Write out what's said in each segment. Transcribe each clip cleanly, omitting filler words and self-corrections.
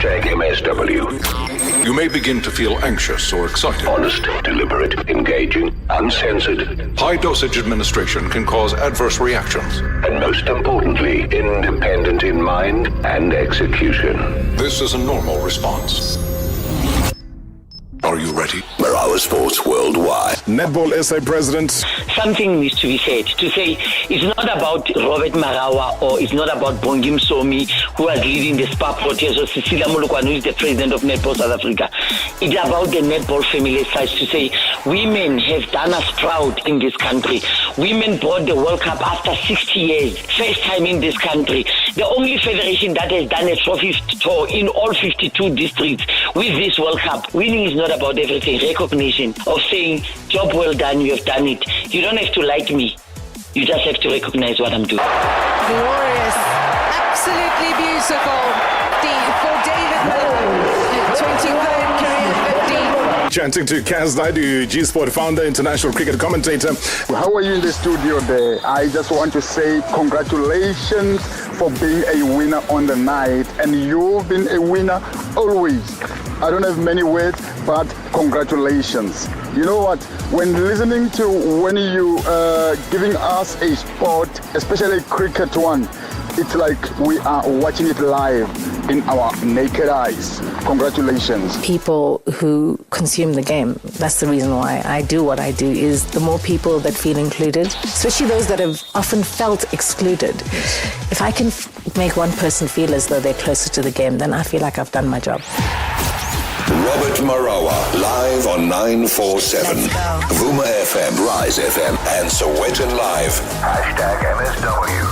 #MSW. You may begin to feel anxious or excited. Honest, deliberate, engaging, uncensored. High dosage administration can cause adverse reactions. And most importantly, independent in mind and execution. This is a normal response. Are you ready? Marawa Sports Worldwide. Netball SA President. Something needs to be said. To say it's not about Robert Marawa or it's not about Bongi Msomi, who is leading the SPA protest, or Cecilia Molokwane, who is the president of Netball South Africa. It's about the netball family size to say women have done us proud in this country. Women brought the World Cup after 60 years. First time in this country. The only federation that has done a trophy tour in all 52 districts with this World Cup. Winning is not about everything. Recognition of saying, job well done, you have done it. You don't have to like me. You just have to recognize what I'm doing. Glorious. Absolutely beautiful. For David Miller, 23rd career 50. Chanting to Kaz Naidu, G-Sport founder, international cricket commentator. How are you in the studio there? I just want to say congratulations for being a winner on the night. And you've been a winner always. I don't have many words, but congratulations. You know what? When listening to when you giving us a sport, especially cricket one, it's like we are watching it live in our naked eyes. Congratulations. People who consume the game, that's the reason why I do what I do, is the more people that feel included, especially those that have often felt excluded. If I can make one person feel as though they're closer to the game, then I feel like I've done my job. Robert Marawa, live on 947. Vuma FM, Rise FM, and Sowetan Live. #MSW.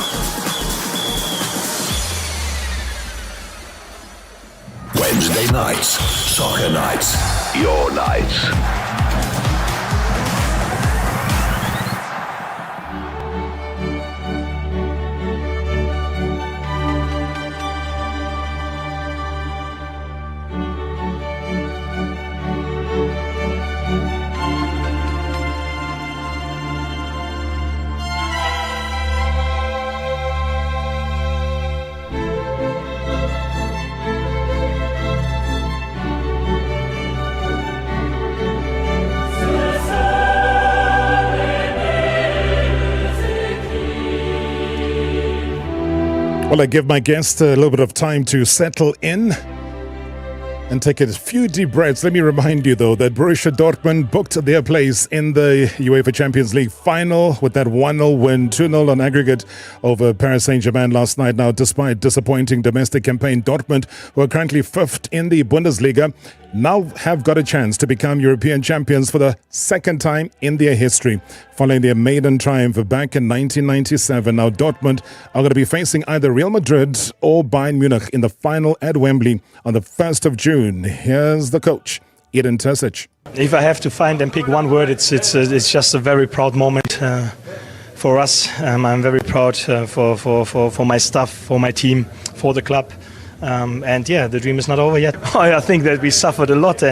Wednesday nights, soccer nights, your nights. Well, I give my guest a little bit of time to settle in and take a few deep breaths. Let me remind you, though, that Borussia Dortmund booked their place in the UEFA Champions League final with that 1-0 win, 2-0 on aggregate over Paris Saint-Germain last night. Now, despite disappointing domestic campaign, Dortmund, who are currently 5th in the Bundesliga, now have got a chance to become European champions for the second time in their history, following their maiden triumph back in 1997. Now, Dortmund are going to be facing either Real Madrid or Bayern Munich in the final at Wembley on the 1st of June. Here's the coach, Edin Terzic. If I have to find and pick one word, it's just a very proud moment for us. I'm very proud for my staff, for my team, for the club. And yeah, the dream is not over yet. I think that we suffered a lot,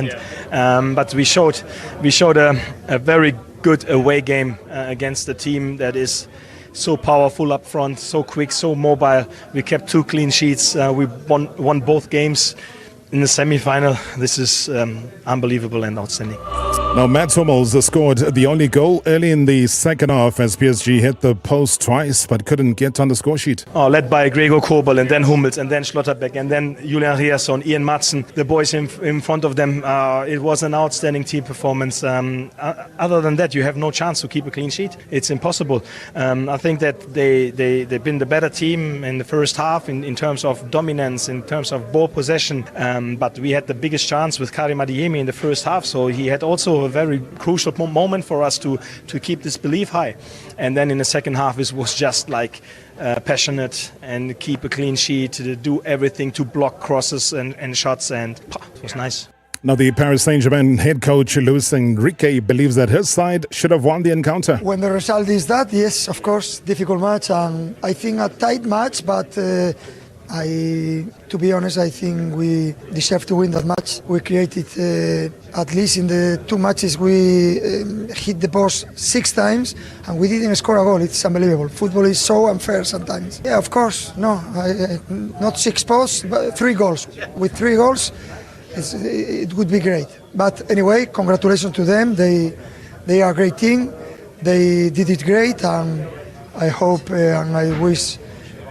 but we showed a very good away game against a team that is so powerful up front, so quick, so mobile. We kept 2 clean sheets. We won both games in the semi-final. This is unbelievable and outstanding. Now, Mats Hummels scored the only goal early in the second half as PSG hit the post twice but couldn't get on the score sheet. Led by Gregor Kobel and then Hummels and then Schlotterbeck and then Julian Riasson, Ian Madsen, the boys in front of them. It was an outstanding team performance. Other than that, you have no chance to keep a clean sheet. It's impossible. I think that they've been the better team in the first half in terms of dominance, in terms of ball possession. But we had the biggest chance with Karim Adeyemi in the first half, so he had also a very crucial moment for us to keep this belief high. And then in the second half, it was just like passionate and keep a clean sheet, to do everything to block crosses and shots, and it was nice. Now, the Paris Saint-Germain head coach Luis Enrique believes that his side should have won the encounter. When the result is that, yes, of course, difficult match, and I think a tight match, but To be honest, I think we deserve to win that match. We created, at least in the 2 matches, we hit the post 6 times and we didn't score a goal. It's unbelievable. Football is so unfair sometimes. Yeah, of course, no, not 6 posts, but 3 goals. With 3 goals, it would be great. But anyway, congratulations to them. They are a great team. They did it great, and I hope and I wish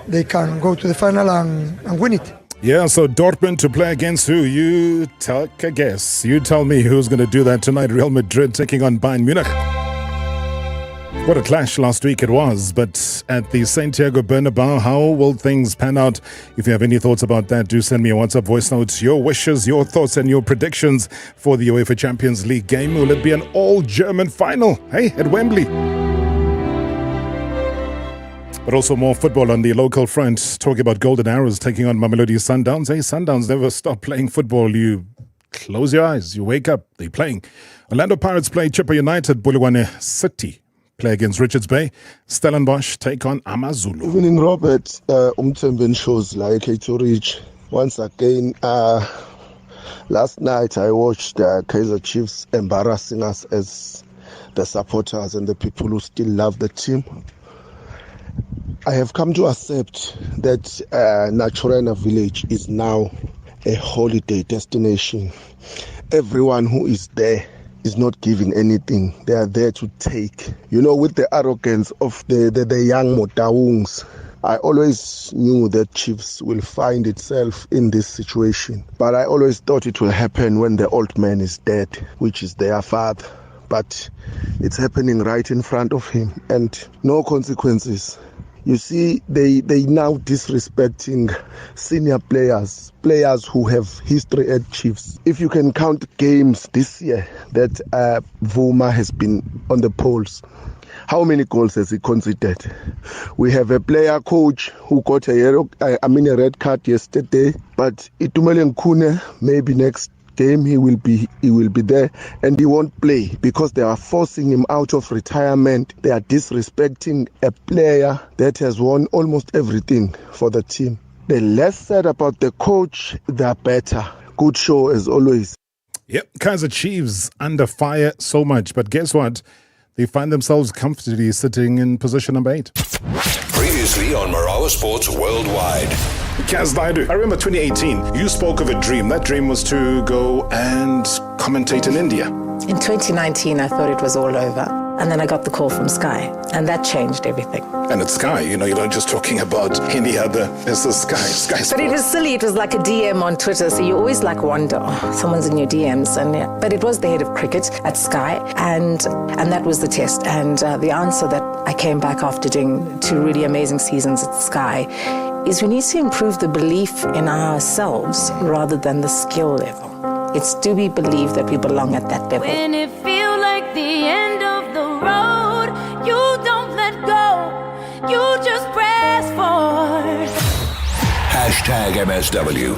they can go to the final and win it. Yeah, so Dortmund to play against who? You take a guess. You tell me who's going to do that tonight. Real Madrid taking on Bayern Munich. What a clash last week it was, but at the Santiago Bernabeu, how will things pan out? If you have any thoughts about that, do send me a WhatsApp voice note, your wishes, your thoughts and your predictions for the UEFA Champions League game. Will it be an all-German final, hey, at Wembley? But also more football on the local front. Talking about Golden Arrows taking on Mamelodi Sundowns. Hey, Sundowns never stop playing football. You close your eyes, you wake up, they're playing. Orlando Pirates play Chippa United. Bulelwane City play against Richards Bay. Stellenbosch take on Amazulu. Evening, Robert. Umthemben shows like to reach. Once again, last night I watched Kaizer Chiefs embarrassing us as the supporters and the people who still love the team. I have come to accept that Naturena village is now a holiday destination. Everyone who is there is not giving anything. They are there to take. You know, with the arrogance of the young Motaungs, I always knew that Chiefs will find itself in this situation. But I always thought it will happen when the old man is dead, which is their father. But it's happening right in front of him and no consequences. You see, they now disrespecting senior players who have history at Chiefs. If you can count games this year that Vuma has been on the polls, how many goals has he conceded? We have a player coach who got a red card yesterday, but Itumele Nkune, maybe next game he will be there and he won't play because they are forcing him out of retirement. They are disrespecting a player that has won almost everything for the team. The less said about the coach, the better. Good show as always. Yep, Kaizer Chiefs under fire so much, but guess what? They find themselves comfortably sitting in position number 8. Previously on Marawa Sports Worldwide. Kaz Naidu, I remember 2018, you spoke of a dream. That dream was to go and commentate in India. In 2019, I thought it was all over. And then I got the call from Sky, and that changed everything. And it's Sky, you're not just talking about any other, it's the Sky Sports. But it was silly, it was like a DM on Twitter, so you always wonder, someone's in your DMs. But it was the head of cricket at Sky, and that was the test. And the answer that I came back after doing 2 really amazing seasons at Sky is we need to improve the belief in ourselves rather than the skill level. It's do we believe that we belong at that level? When it feels like the end of the road, you don't let go, you just press forward. Hashtag MSW.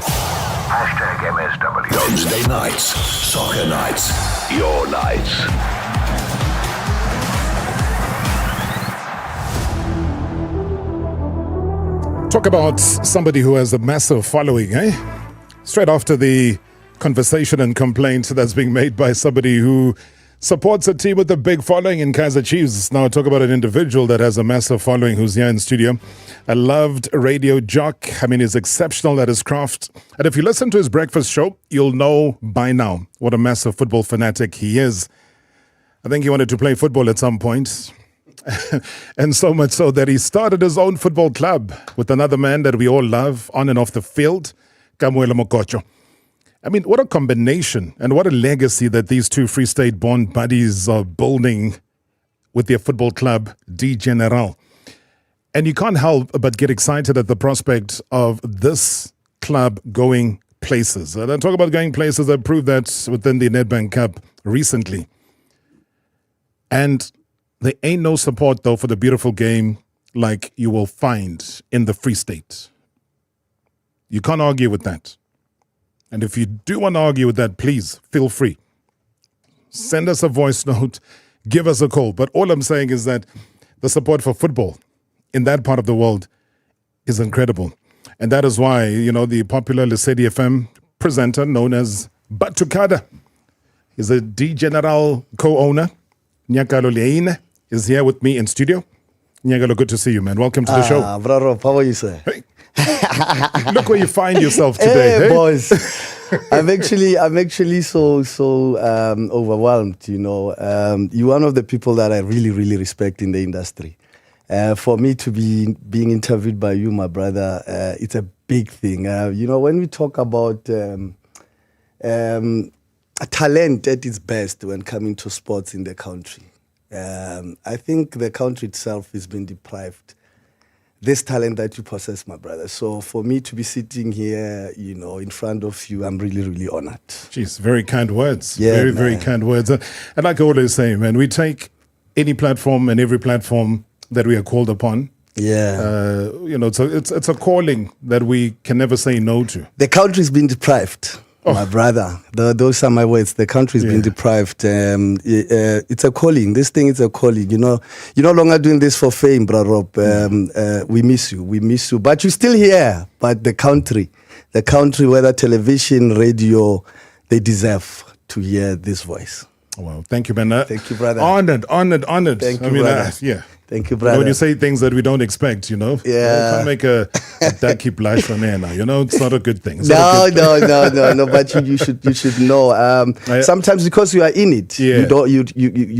Hashtag MSW. Wednesday nights, soccer nights, Your nights. Talk about somebody who has a massive following, eh? Straight after the conversation and complaint that's being made by somebody who supports a team with a big following in Kaizer Chiefs. Now talk about an individual that has a massive following who's here in studio. A loved radio jock. I mean, he's exceptional at his craft. And if you listen to his breakfast show, you'll know by now what a massive football fanatic he is. I think he wanted to play football at some point. And so much so that he started his own football club with another man that we all love on and off the field, Kamuela Mokocho. I mean, what a combination and what a legacy that these two Free State-born buddies are building with their football club, D General. And you can't help but get excited at the prospect of this club going places. And I talk about going places, I proved that within the Nedbank Cup recently. And there ain't no support, though, for the beautiful game like you will find in the Free State. You can't argue with that. And if you do want to argue with that, please feel free. Send us a voice note, give us a call. But all I'm saying is that the support for football in that part of the world is incredible. And that is why, the popular Lesedi FM presenter known as Ba2cada is a D-General co-owner. Nyakallo Leine is here with me in studio. Nyakallo, good to see you, man. Welcome to the show. Brother, how are you, sir? Hey. Look where you find yourself today. Hey, boys. I'm actually so overwhelmed. You're one of the people that I really, really respect in the industry. For me to be being interviewed by you, my brother, it's a big thing. When we talk about talent at its best when coming to sports in the country, I think the country itself has been deprived this talent that you possess, my brother. So for me to be sitting here, in front of you, I'm really, really honored. Jeez, very kind words. Yeah, very, very kind words. And like I always say, man, we take any platform and every platform that we are called upon. Yeah. It's a calling that we can never say no to. The country's been deprived. My brother, those are my words. The country's been deprived. It's a calling. This thing is a calling. You're no longer doing this for fame, bro, Rob. We miss you. But you're still here. But the country, whether television, radio, they deserve to hear this voice. Well, thank you, man. Thank you, brother. Honored. Thank you, brother. Thank you, brother. When you say things that we don't expect, you can't make a ducky blush from there now. It's not a good thing. No. But you should know. Sometimes because you are in it, you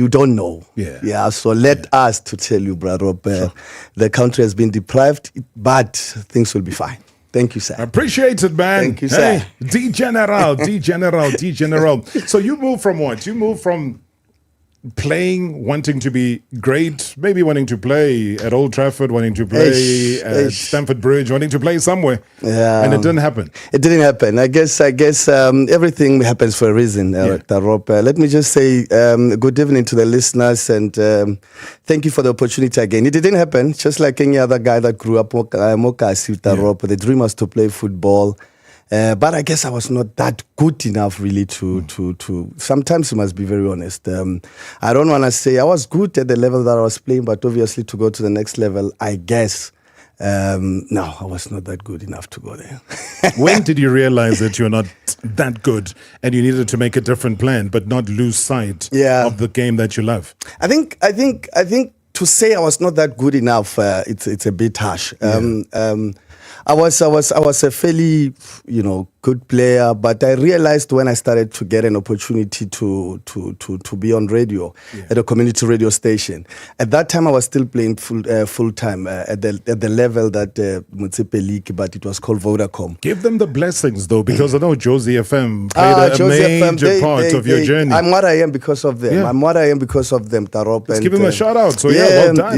don't know. Yeah. So let us to tell you, brother. The country has been deprived, but things will be fine. Thank you, sir. Appreciate it, man. Thank you, sir. Hey, D-General. So you moved from what? You moved from playing, wanting to be great, maybe wanting to play at Old Trafford, wanting to play at Stamford Bridge, wanting to play somewhere. Yeah. And it didn't happen. It didn't happen. I guess everything happens for a reason, Rob. Let me just say good evening to the listeners and thank you for the opportunity again. It didn't happen, just like any other guy that grew up Mokasi, Rob. The dream was to play football. But I guess I was not that good enough really to sometimes you must be very honest. I don't want to say I was good at the level that I was playing, but obviously to go to the next level, I guess, no, I was not that good enough to go there. When did you realize that you're not that good and you needed to make a different plan, but not lose sight of the game that you love? I think to say I was not that good enough, it's a bit harsh. I was a fairly, good player, but I realized when I started to get an opportunity to be on radio at a community radio station. At that time, I was still playing full time at the level that Motsepe League, but it was called Vodacom. Give them the blessings though, because I know Josie FM played a major part of your journey. I'm what I am because of them. I'm what I am because of them, Tarop. Let's give them a shout out. So well done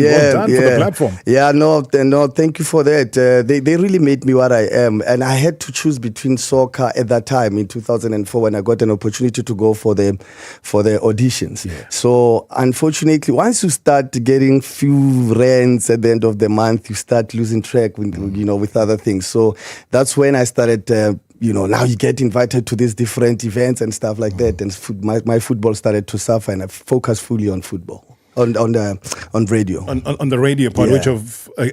for the platform. Yeah, no, thank you for that. They really made me what I am, and I had to choose between soccer at that time in 2004 when I got an opportunity to go for the auditions. So unfortunately, once you start getting few rands at the end of the month, you start losing track with other things. So that's when I started now you get invited to these different events and stuff like that, and my football started to suffer, and I focused fully on football. On radio. On the radio part, which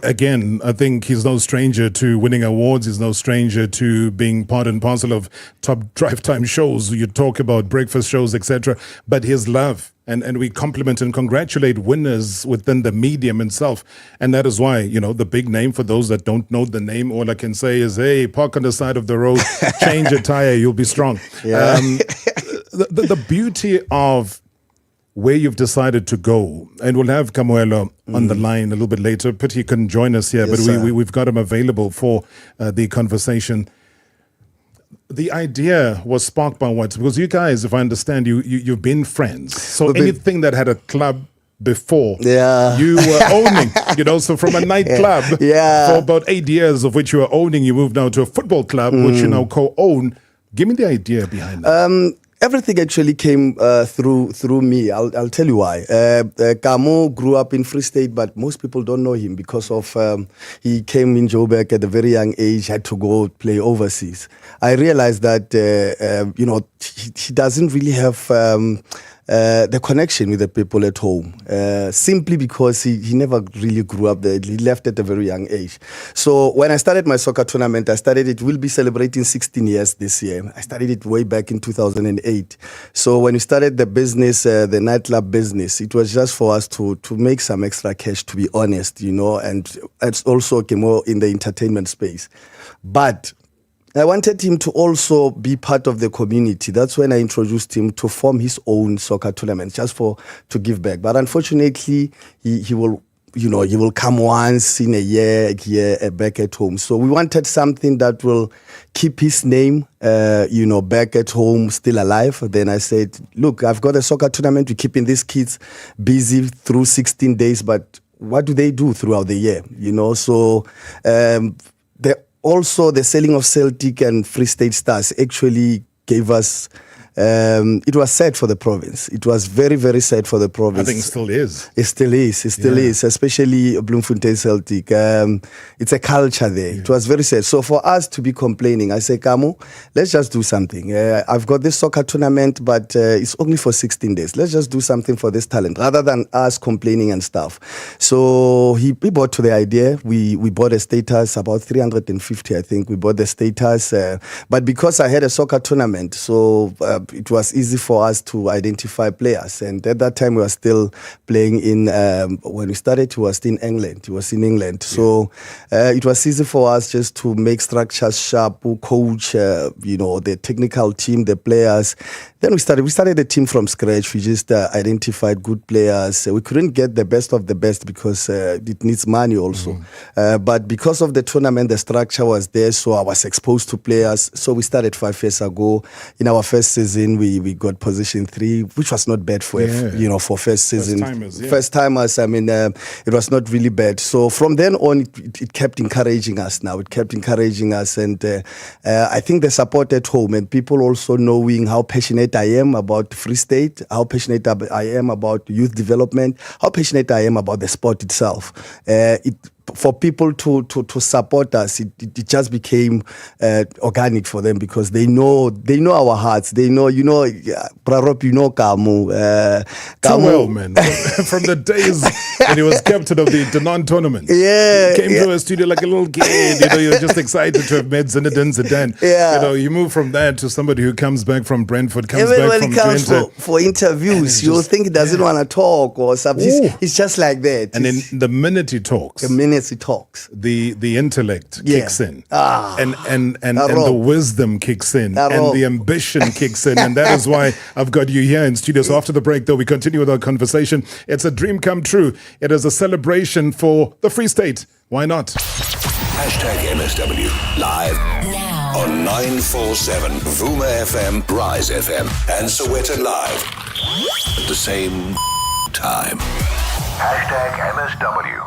again, I think he's no stranger to winning awards. He's no stranger to being part and parcel of top drive time shows. You talk about breakfast shows, etc. But his love, and we compliment and congratulate winners within the medium itself. And that is why, the big name, for those that don't know the name, all I can say is, hey, park on the side of the road, change a tire, you'll be strong. The beauty of where you've decided to go, and we'll have Kamoelo on the line a little bit later. Pity he couldn't join us here, but we've got him available for the conversation. The idea was sparked by what? Because you guys, if I understand, you've been friends. So anything that had a club before, you were owning, so from a nightclub for about 8 years of which you were owning, you moved now to a football club, which you now co-own. Give me the idea behind that. Everything actually came through me. I'll tell you why. Kamo grew up in Free State, but most people don't know him because of he came in Joburg at a very young age, had to go play overseas. I realized that he doesn't really have the connection with the people at home, simply because he never really grew up there. He left at a very young age. So when I started my soccer tournament, we'll be celebrating 16 years this year. I started it way back in 2008. So when we started the business, the nightclub business, it was just for us to make some extra cash, to be honest, and it's also more in the entertainment space. But I wanted him to also be part of the community. That's when I introduced him to form his own soccer tournament, just to give back. But unfortunately, he will come once in a year here back at home. So we wanted something that will keep his name, back at home, still alive. Then I said, look, I've got a soccer tournament. We're keeping these kids busy through 16 days, but what do they do throughout the year? So also the selling of Celtic and Free State Stars actually gave us, it was sad for the province. It was very, very sad for the province. I think it still is. It still is, especially Bloemfontein Celtic. It's a culture there. Yeah. It was very sad. So for us to be complaining, I say, Kamo, let's just do something. I've got this soccer tournament, but it's only for 16 days. Let's just do something for this talent, rather than us complaining and stuff. So he bought to the idea. We bought a status, about 350, I think. We bought the status. But because I had a soccer tournament, so it was easy for us to identify players. And at that time, we were still playing in, when we started, he was still in England. He was in England. So it was easy for us just to make structures sharp, coach, the technical team, the players. Then we started the team from scratch. We just identified good players. We couldn't get the best of the best because it needs money also. But because of the tournament, the structure was there, so I was exposed to players. So we started 5 years ago. In our first season, we got position 3, which was not bad for for first season. First timers, it was not really bad. So from then on, it kept encouraging us now. It kept encouraging us. And I think the support at home and people also knowing how passionate I am about Free State, how passionate I am about youth development, how passionate I am about the sport itself. For people to support us, it just became organic for them because they know our hearts. They know, Prarop, Kamu. Too well, man. From the days when he was captain of the Denon tournament. Yeah. He came to a studio like a little kid. You're just excited to have met Zinedine Zidane. Yeah. You move from that to somebody who comes back from Brentford, comes even back when from he comes Twente. for interviews, you'll think he doesn't want to talk or something. He's just like that. And then the minute he talks, he talks, the intellect kicks in, and the wisdom kicks in, and the ambition kicks in, and that is why I've got you here in studio. So after the break, though, we continue with our conversation. It's a dream come true. It is a celebration for the Free State. Why not? #MSW live now on 947 Vuma FM, Rise FM, and Sowetan Live at the same time. #MSW.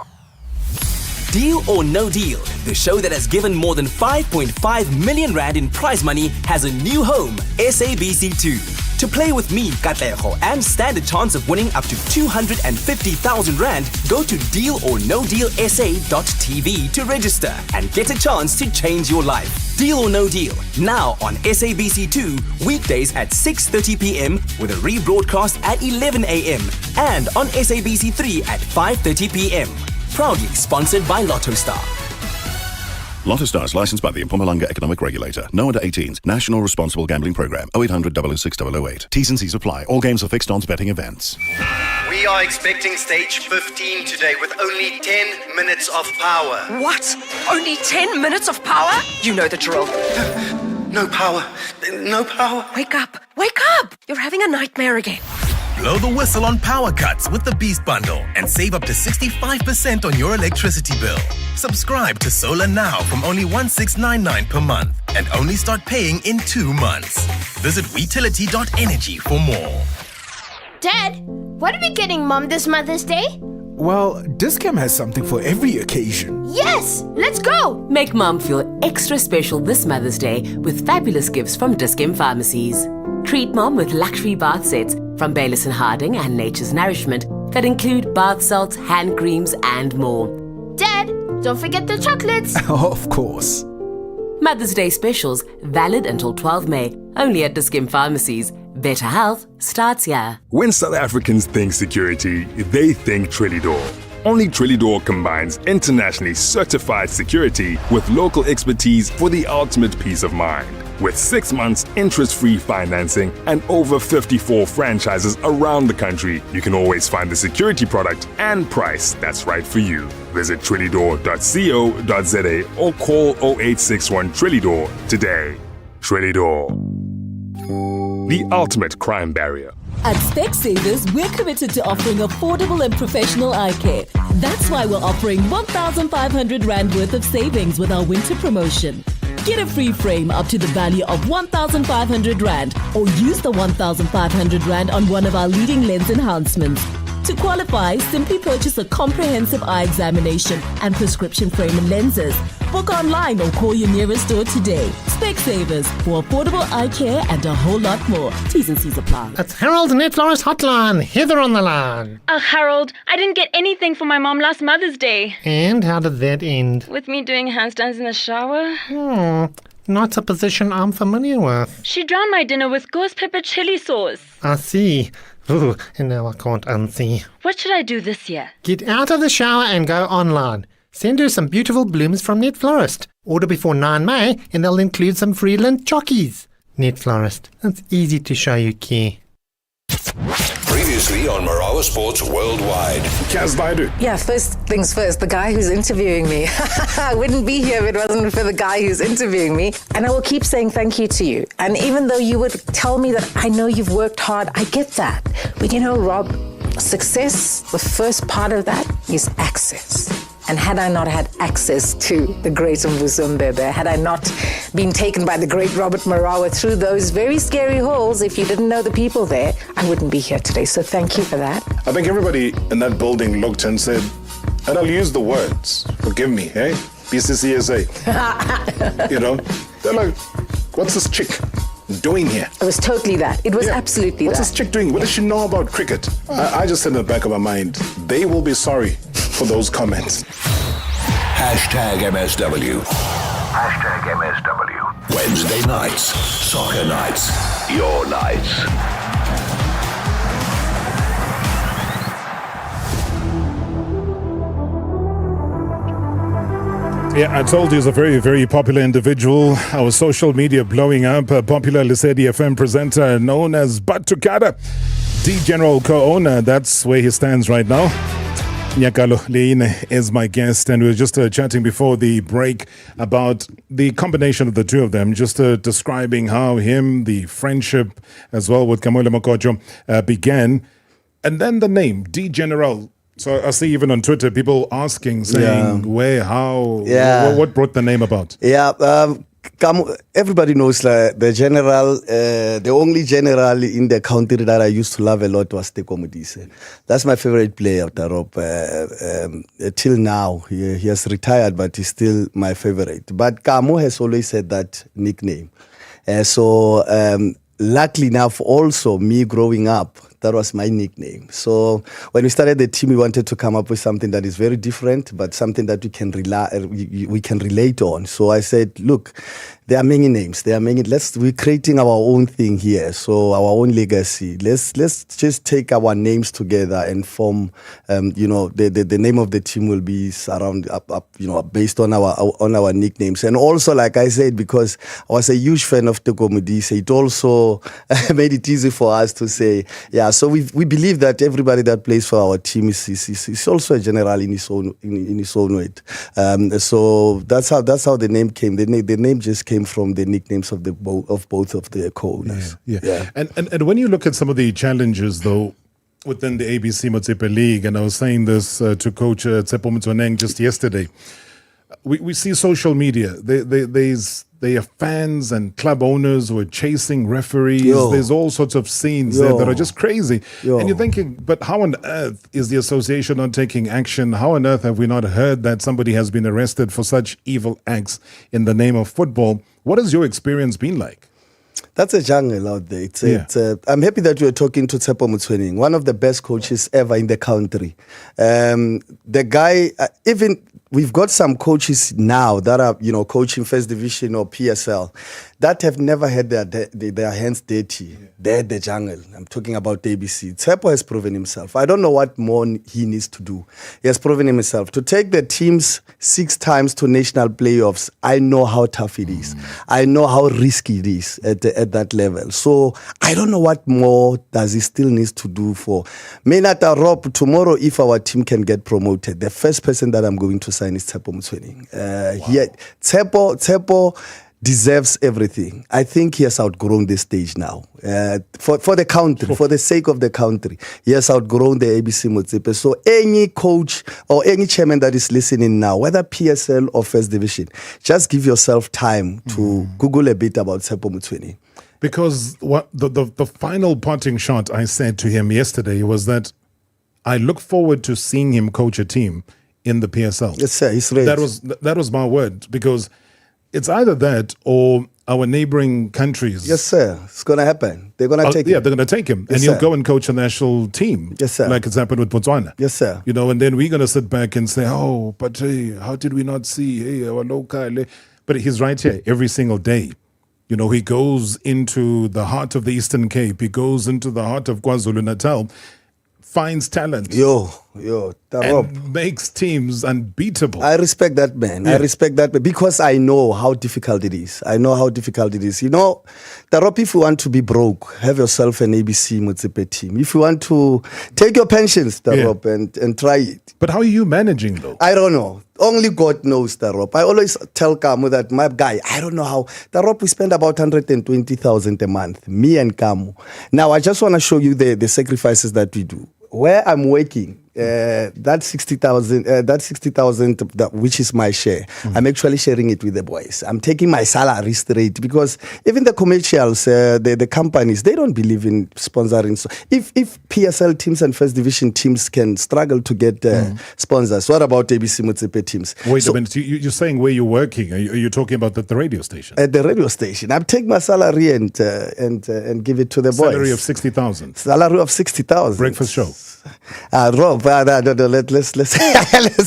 Deal or No Deal, the show that has given more than 5.5 million rand in prize money, has a new home, SABC2. To play with me, Katlego, and stand a chance of winning up to 250,000 rand, go to dealornodealsa.tv to register and get a chance to change your life. Deal or No Deal, now on SABC2, weekdays at 6:30 p.m. with a rebroadcast at 11 a.m. and on SABC3 at 5:30 p.m. Proudly sponsored by Lotto Star. Lotto Star is licensed by the Mpumalanga Economic Regulator. No under 18s. National Responsible Gambling Program. 0800 006 008. T's and C's apply. All games are fixed odds betting events. We are expecting stage 15 today with only 10 minutes of power. What? Only 10 minutes of power? You know the drill. No power. No power. Wake up. Wake up. You're having a nightmare again. Blow the whistle on power cuts with the Beast Bundle and save up to 65% on your electricity bill. Subscribe to Solar now from only 1699 per month and only start paying in 2 months. Visit wetility.energy for more. Dad, what are we getting Mom this Mother's Day? Well, Dis-Chem has something for every occasion. Yes, let's go! Make Mom feel extra special this Mother's Day with fabulous gifts from Dis-Chem Pharmacies. Treat Mom with luxury bath sets from Baylis & Harding and Nature's Nourishment that include bath salts, hand creams and more. Dad, don't forget the chocolates. Of course. Mother's Day specials valid until 12 May, only at Dis-Chem Pharmacies. Better health starts here. When South Africans think security, they think Trilidor. Only Trilidor combines internationally certified security with local expertise for the ultimate peace of mind. With 6 months interest-free financing and over 54 franchises around the country, you can always find the security product and price that's right for you. Visit trilidor.co.za or call 0861 Trilidor today. Trilidor, the ultimate crime barrier. At Specsavers, we're committed to offering affordable and professional eye care. That's why we're offering 1,500 Rand worth of savings with our winter promotion. Get a free frame up to the value of 1,500 Rand or use the 1,500 Rand on one of our leading lens enhancements. To qualify, simply purchase a comprehensive eye examination and prescription frame and lenses. Book online or call your nearest store today. Specsavers for affordable eye care and a whole lot more. T's and C's apply. It's Harold Net Florist Hotline. Heather on the line. Oh, Harold, I didn't get anything for my mom last Mother's Day. And how did that end? With me doing handstands in the shower. Not a position I'm familiar with. She drowned my dinner with ghost pepper chili sauce. I see. Ooh, and now I can't unsee. What should I do this year? Get out of the shower and go online. Send her some beautiful blooms from Net Florist. Order before 9 May and they'll include some free lint chockies. Net Florist. It's easy to show you care. Previously on Marawa Sports Worldwide. Kaz Baidu. Yeah, first things first, the guy who's interviewing me. I wouldn't be here if it wasn't for the guy who's interviewing me. And I will keep saying thank you to you. And even though you would tell me that I know you've worked hard, I get that. But you know, Rob, success, the first part of that is access. And had I not had access to the great Mbusumbe, had I not been taken by the great Robert Marawa through those very scary halls, if you didn't know the people there, I wouldn't be here today. So thank you for that. I think everybody in that building looked and said, and I'll use the words, forgive me, eh? BCCSA. You know, they're like, what's this chick doing here? It was totally that. It was absolutely what's that. What's this chick doing? What does she know about cricket? I just said in the back of my mind, they will be sorry for those comments. #MSW. #MSW. Wednesday nights, soccer nights, your nights. Yeah, I told you he's a very, very popular individual. Our social media blowing up. A popular Lesedi FM presenter known as Ba2cada, the general co-owner. That's where he stands right now. Nyakallo Leine is my guest, and we were just chatting before the break about the combination of the two of them, just describing how the friendship as well with Kamoile Mokojo began, and then the name, D General. So I see even on Twitter people asking, saying where, how, what brought the name about? Yeah, everybody knows the general, the only general in the country that I used to love a lot was Teko Modise. That's my favorite player, Tarop. Till now, he has retired, but he's still my favorite. But Kamo has always had that nickname. So luckily enough, also me growing up, that was my nickname. So when we started the team, we wanted to come up with something that is very different, but something that we can relate on. So I said, look, there are many names. We're creating our own thing here. So our own legacy. Let's just take our names together and form. The name of the team will be around based on our nicknames. And also, like I said, because I was a huge fan of Teko Modise, it also made it easy for us to say, so we believe that everybody that plays for our team is also a general in his own way. So that's how the name came. The name just came from the nicknames of both of the co-owners. Yeah. And when you look at some of the challenges, though, within the ABC Motsepe League, and I was saying this to Coach Tsepo Mtswaneng just yesterday, we see social media. They are fans and club owners who are chasing referees. There's all sorts of scenes there that are just crazy. And you're thinking, but how on earth is the association not taking action? How on earth have we not heard that somebody has been arrested for such evil acts in the name of football? What has your experience been like? That's a jungle out there. I'm happy that you're talking to Tshepo Motsoeneng, one of the best coaches ever in the country. The guy, even we've got some coaches now that are, coaching First Division or PSL that have never had their hands dirty. They're the jungle. I'm talking about ABC. Tshepo has proven himself. I don't know what more he needs to do. He has proven himself. To take the teams 6 times to national playoffs, I know how tough it is. I know how risky it is at that level. So I don't know what more does he still needs to do for Menata Rob. Tomorrow, if our team can get promoted, the first person that I'm going to sign is Tshepo Motsoeneng. Tshepo deserves everything. I think he has outgrown this stage now. For the country, for the sake of the country, he has outgrown the ABC Motsepe. So any coach or any chairman that is listening now, whether PSL or First Division, just give yourself time to Google a bit about Tshepo Motsoeneng. Because what the final parting shot I said to him yesterday was that I look forward to seeing him coach a team in the PSL. Yes, sir. He's ready. That was my word, because it's either that or our neighboring countries. Yes, sir. It's going to happen. They're going to take him. Yeah, they're going to take him. Yes, and he'll sir. go and coach a national team. Yes, sir. Like it's happened with Botswana. Yes, sir. And then we're going to sit back and say, oh, but hey, how did we not see, hey, our local. But he's right here every single day. He goes into the heart of the Eastern Cape. He goes into the heart of KwaZulu-Natal, finds talent. And makes teams unbeatable. I respect that man. Yeah. I respect that man because I know how difficult it is. Tarop, if you want to be broke, have yourself an ABC Motsepe team. If you want to take your pensions, Tarop, and try it. But how are you managing though? I don't know. Only God knows, Tarop. I always tell Kamu that my guy, I don't know how. Tarop, we spend about 120,000 a month, me and Kamu. Now, I just want to show you the sacrifices that we do. Where I'm working, that 60,000, which is my share, I'm actually sharing it with the boys. I'm taking my salary straight because even the commercials, the companies, they don't believe in sponsoring. So if PSL teams and First Division teams can struggle to get sponsors, what about ABC Motsepe teams? Wait a minute, you're saying where you're working? Are you talking about the radio station? At the radio station. I'm taking my salary and give it to the boys. Salary of 60,000. Salary of 60,000. Breakfast show. Rob, no, let's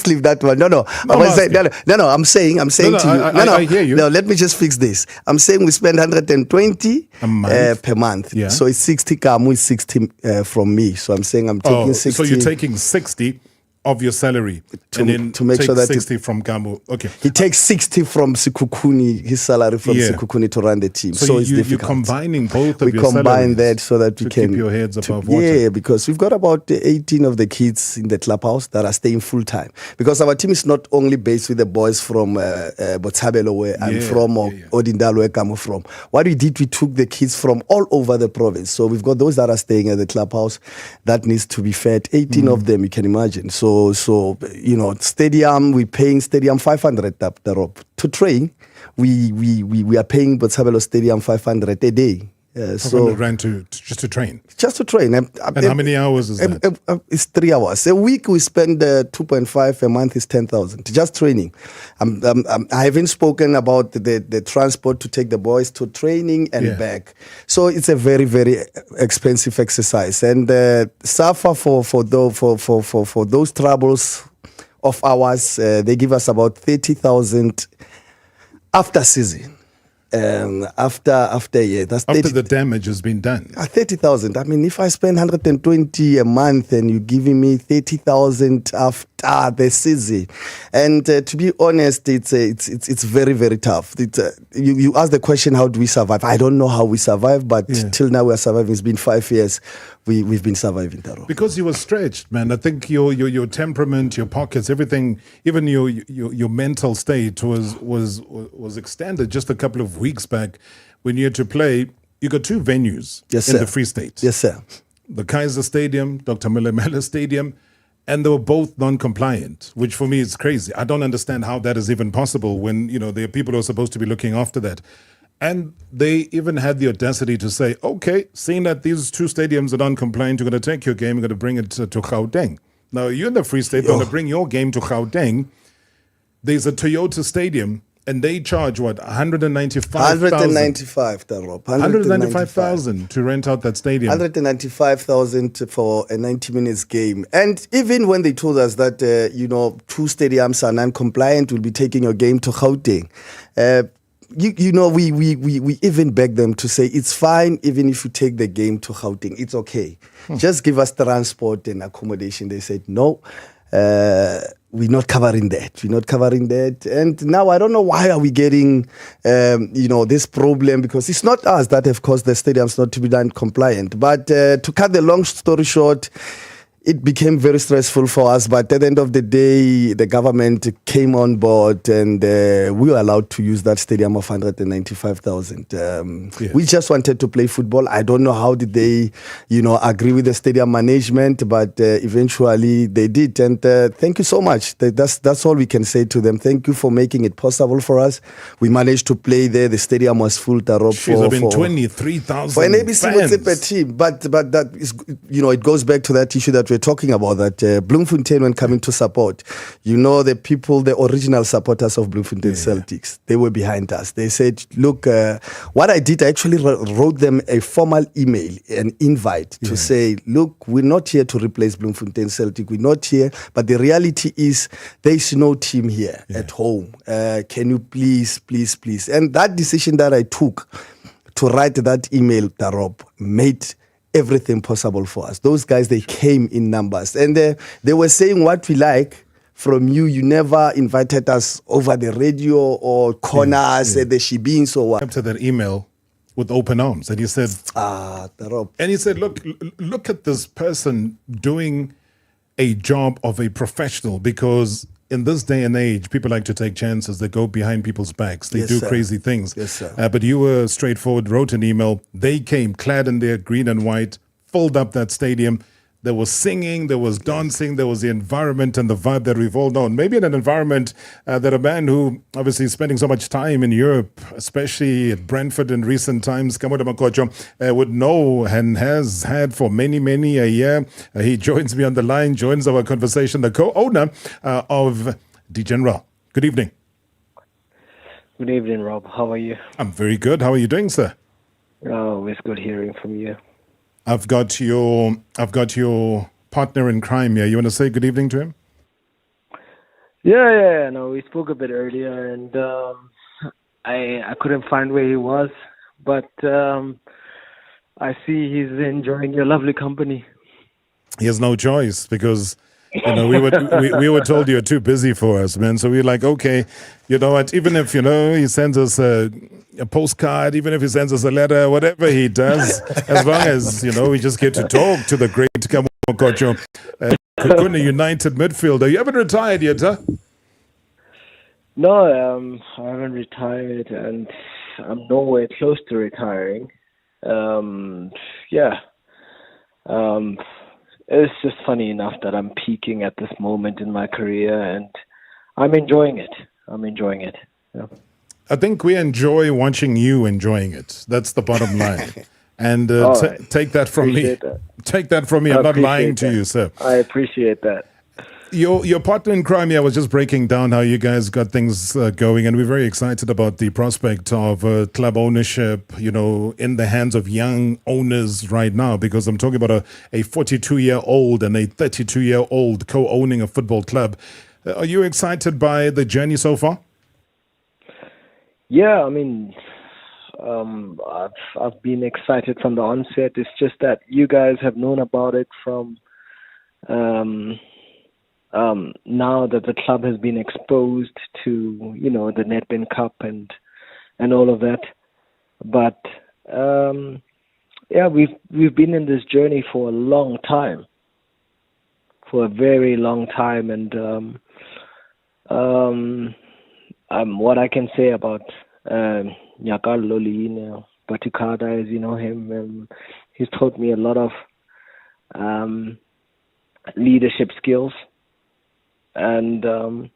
leave that one. No. I'm saying to you. I hear you. No, let me just fix this. I'm saying we spend 120 per month. Yeah. So it's 60 Kamu, it's 60 from me. So I'm saying I'm taking 60. So you're taking 60 of your salary and then to make take sure that 60 from Kamu. Okay. He takes 60 from Sikukuni, his salary from Sikukuni to run the team. So it's difficult. You're combining both of we your combine that so that we can keep your heads above water. Yeah, because we've got about 18 of the kids in the clubhouse that are staying full time. Because our team is not only based with the boys from Botshabelo, where I'm from, or Odindalo, where I'm from. What we did, we took the kids from all over the province. So we've got those that are staying at the clubhouse that needs to be fed. 18 of them, you can imagine. So stadium, we're paying stadium 500 to train. We are paying Botshabelo Stadium 500 a day. So rent just to train. Just to train. And how many hours is that? It's 3 hours. A week we spend 2.5. A month is 10,000. Just training. I haven't spoken about the transport to take the boys to training and back. So it's a very, very expensive exercise. And suffer for those troubles of ours. They give us about 30,000 after season. After a year, that's after the damage has been done. 30,000. I mean, if I spend 120 a month and you're giving me 30,000 after the season, and to be honest, it's very, very tough. You ask the question, how do we survive? I don't know how we survive, but till now we are surviving. It's been 5 years. We've been surviving, Taro. Because you were stretched, man. I think your temperament, your pockets, everything, even your mental state was extended just a couple of weeks back when you had to play. You got 2 venues in the Free State. Yes, sir. The Kaiser Stadium, Dr. Mele Stadium, and they were both non-compliant, which for me is crazy. I don't understand how that is even possible when there are people who are supposed to be looking after that. And they even had the audacity to say, okay, seeing that these 2 stadiums are non-compliant, you're going to take your game, you're going to bring it to Gauteng. Now, you're in the Free State, you're going to bring your game to Gauteng. There's a Toyota Stadium And they charge what, 195,000? 195, Rob. 195,000 to rent out that stadium. 195,000 for a 90 minutes game. And even when they told us that, two stadiums are non-compliant, we'll be taking your game to Gauteng. We even beg them to say, it's fine even if you take the game to Gauteng. It's okay. Just give us transport and accommodation. They said, no. We're not covering that. And now I don't know why are we getting, this problem, because it's not us that have caused the stadiums not to be done compliant. But to cut the long story short, it became very stressful for us. But at the end of the day, the government came on board and we were allowed to use that stadium of 195,000. We just wanted to play football. I don't know how did they, agree with the stadium management, but eventually they did. And thank you so much. That's all we can say to them. Thank you for making it possible for us. We managed to play there. The stadium was full. For 23,000 for an ABC fans. Motsepe team. But that is, it goes back to that issue that we're talking about, that Bloemfontein, when coming to support, the people, the original supporters of Bloemfontein Celtics, they were behind us. They said, look, what I did, I actually wrote them a formal email, an invite to say, look, we're not here to replace Bloemfontein Celtic. We're not here. But the reality is there's no team here at home. Can you please? And that decision that I took to write that email, Tarob, made everything possible for us. Those guys, they came in numbers. And they were saying what we like from you. You never invited us over the radio or corners at the Shibins or what. Up to that email with open arms. And he said, and he said, look at this person doing a job of a professional, because in this day and age, people like to take chances. They go behind people's backs. They do crazy things. Yes, sir. But you were straightforward, wrote an email. They came clad in their green and white, filled up that stadium. There was singing, there was dancing, there was the environment and the vibe that we've all known. Maybe in an environment that a man who obviously is spending so much time in Europe, especially at Brentford in recent times, Kamoda Makocho, would know and has had for many, many a year. He joins me on the line, joins our conversation, the co-owner of General. Good evening. Good evening, Rob. How are you? I'm very good. How are you doing, sir? Oh, it's good hearing from you. I've got your partner in crime here. You want to say good evening to him? Yeah. No, we spoke a bit earlier, and I couldn't find where he was, but I see he's enjoying your lovely company. He has no choice, because we were told you're too busy for us, man. So we're like, okay, you know what? Even if he sends us a postcard, even if he sends us a letter, whatever he does, as long as we just get to talk to the great Kamokocho, Kukuna United midfielder. You haven't retired yet, huh? No, I haven't retired, and I'm nowhere close to retiring. It's just funny enough that I'm peaking at this moment in my career, and I'm enjoying it. Yeah. I think we enjoy watching you enjoying it. That's the bottom line. And take that from me. Take that from me. I'm not lying to you, sir. I appreciate that. Your partner in crime here was just breaking down how you guys got things going, and we're very excited about the prospect of club ownership, in the hands of young owners right now, because I'm talking about a 42-year-old and a 32-year-old co-owning a football club. Are you excited by the journey so far? Yeah, I mean, I've been excited from the onset. It's just that you guys have known about it from now that the club has been exposed to, the Nedbank Cup and all of that. But we've been in this journey for a long time, for a very long time, and what I can say about Nyakallo Ba2cada, as you know him, he's taught me a lot of leadership skills. And I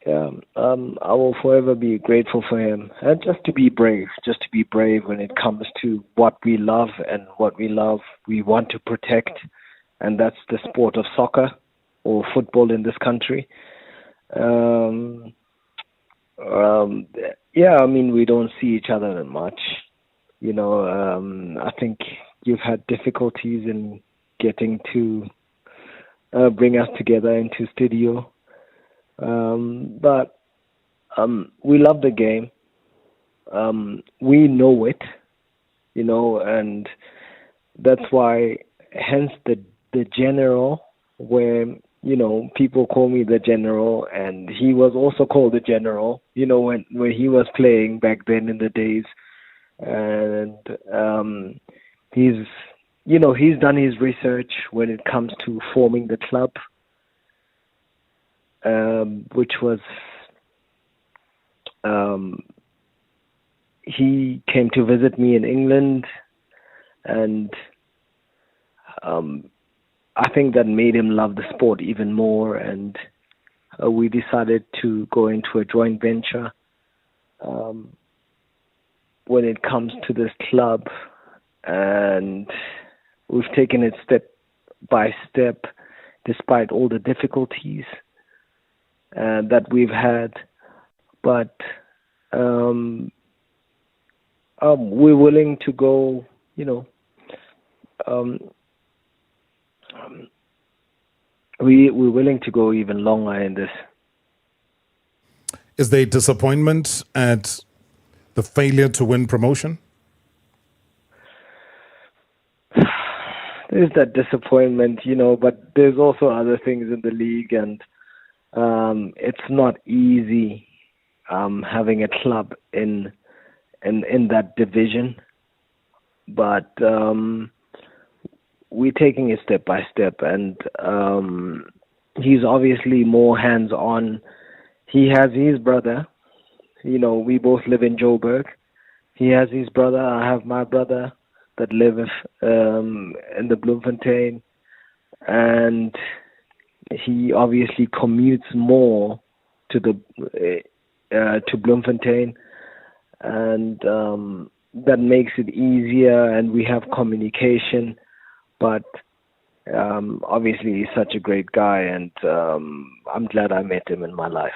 will forever be grateful for him. And just to be brave when it comes to what we love, and what we want to protect, and that's the sport of soccer or football in this country. Yeah, I mean, we don't see each other that much. You know, I think you've had difficulties in getting to bring us together into studio. But we love the game. We know it, you know, and that's why, hence the general, where, you know, people call me the general, and he was also called the general, you know, when he was playing back then in the days. And he's done his research when it comes to forming the club, which was, he came to visit me in England, and I think that made him love the sport even more, and we decided to go into a joint venture when it comes to this club, and we've taken it step by step despite all the difficulties that we've had. But we're willing to go, you know, we're willing to go even longer in this. Is there disappointment at the failure to win promotion? There's that disappointment, you know, but there's also other things in the league, and it's not easy having a club in that division. But we're taking it step by step, and he's obviously more hands-on. He has his brother. You know, we both live in Joburg. He has his brother. I have my brother that live in the Bloemfontein, and he obviously commutes more to Bloemfontein, and that makes it easier, and we have communication. But obviously, he's such a great guy, and I'm glad I met him in my life.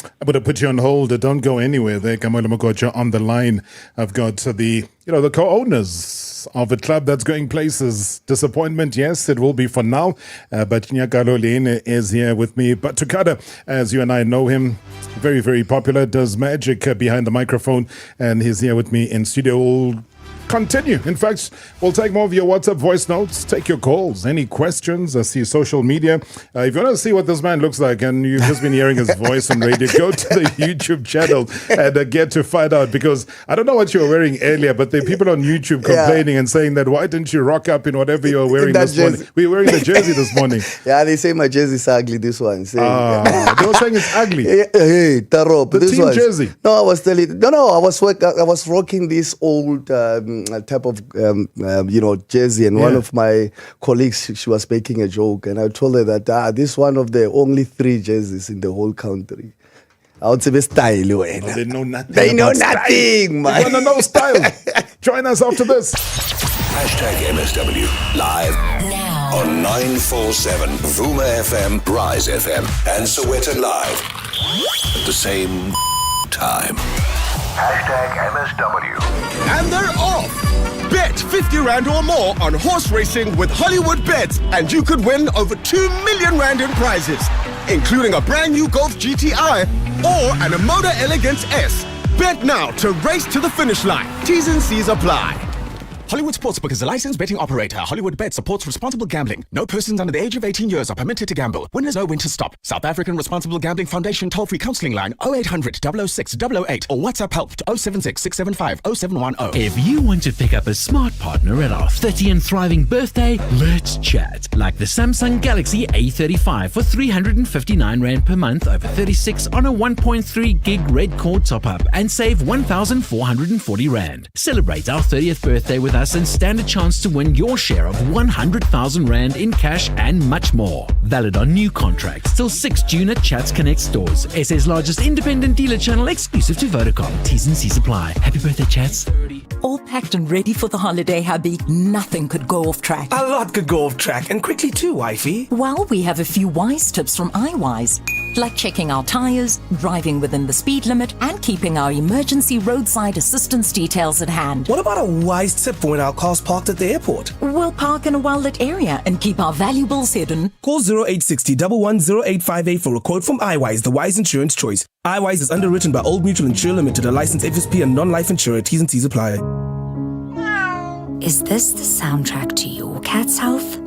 I'm going to put you on hold. Don't go anywhere there. Kamola Magocha on the line. I've got the co-owners of a club that's going places. Disappointment, yes, it will be for now. But Nyakallo Leine is here with me. Ba2cada, as you and I know him, very, very popular, does magic behind the microphone. And he's here with me in studio. We'll continue. In fact, we'll take more of your WhatsApp voice notes, take your calls, any questions. I see social media. If you want to see what this man looks like, and you've just been hearing his voice on radio, go to the YouTube channel and get to find out, because I don't know what you were wearing earlier, but there are people on YouTube complaining and saying that, why didn't you rock up in whatever you were wearing this morning? We were wearing the jersey this morning. Yeah, they say my jersey is ugly, this one. They were saying it's ugly. Hey, Tarop, the this team one. Jersey. No, I was telling. No, I was rocking this old type of jersey, and one of my colleagues, she was making a joke, and I told her that this one of the only 3 jerseys in the whole country. I would say style. They know nothing. They know nothing, man. You want to know style? Join us after this. #MSW live now on 947 Vuma FM, Rise FM, and Soweto Live at the same time. #MSW. And they're off! Bet 50 Rand or more on horse racing with Hollywood Bets, and you could win over 2 million Rand in prizes, including a brand new Golf GTI or an Amoda Elegance S. Bet now to race to the finish line. T's and C's apply. Hollywood Sportsbook is a licensed betting operator. Hollywood Bet supports responsible gambling. No persons under the age of 18 years are permitted to gamble. Winners know when to stop. South African Responsible Gambling Foundation toll-free counseling line 0800 006 008 or WhatsApp help to 076 675 0710. If you want to pick up a smart partner at our 30 and thriving birthday, let's chat. Like the Samsung Galaxy A35 for 359 Rand per month over 36 on a 1.3 gig red cord top-up and save 1,440 Rand. Celebrate our 30th birthday with us and stand a chance to win your share of 100,000 Rand in cash and much more. Valid on new contracts till 6 June at Chats Connect stores. SA's largest independent dealer channel exclusive to Vodacom. T's and C's apply. Happy birthday, Chats. All packed and ready for the holiday, hubby. Nothing could go off track. A lot could go off track, and quickly too, wifey. Well, we have a few wise tips from iWise. like checking our tires, driving within the speed limit, and keeping our emergency roadside assistance details at hand. What about a wise tip for when our car's parked at the airport? We'll park in a well-lit area and keep our valuables hidden. Call 0860 110858 for a quote from iWise, the wise insurance choice. iWise is underwritten by Old Mutual Insure Limited, a licensed FSP and non-life insurer. T's and C's apply. Is this the soundtrack to your cat's health?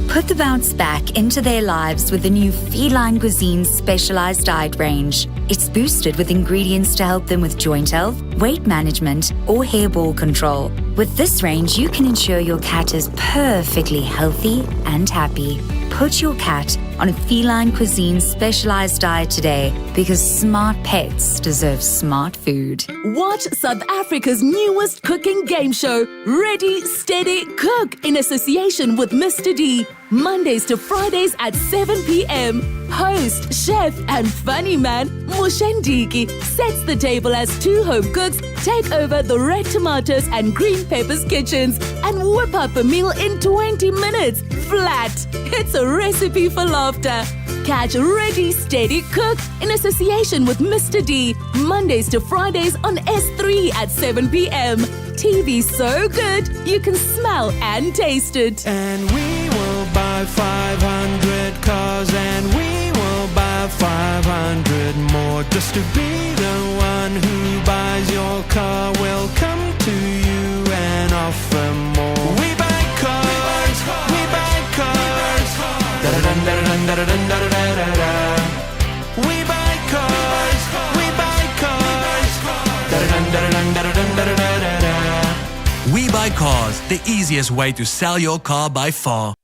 Put the bounce back into their lives with the new Feline Cuisine specialized diet range. It's boosted with ingredients to help them with joint health, weight management, or hairball control. With this range, you can ensure your cat is perfectly healthy and happy. Put your cat on a Feline Cuisine specialized diet today, because smart pets deserve smart food. Watch South Africa's newest cooking game show, Ready, Steady, Cook, in association with Mr. D. Mondays to Fridays at 7 p.m. Host, chef, and funny man Mushendiki sets the table as two home cooks take over the red tomatoes and green peppers kitchens and whip up a meal in 20 minutes flat. It's a recipe for laughter. Catch Ready, Steady, Cook in association with Mr. D. Mondays to Fridays on S3 at 7 p.m. TV so good you can smell and taste it. And we will buy 500 cars, and we will buy 500 more. Just to be the one who buys your car, will come to you and offer more. We buy cars, we buy cars. Da-da-dun-da-da-dun-da-da-dun-da-da-da-da. We buy cars, we buy cars. Da-da-dun-da-da-dun-da-da-dun-da-da-da-da. We Buy Cars, the easiest way to sell your car by far.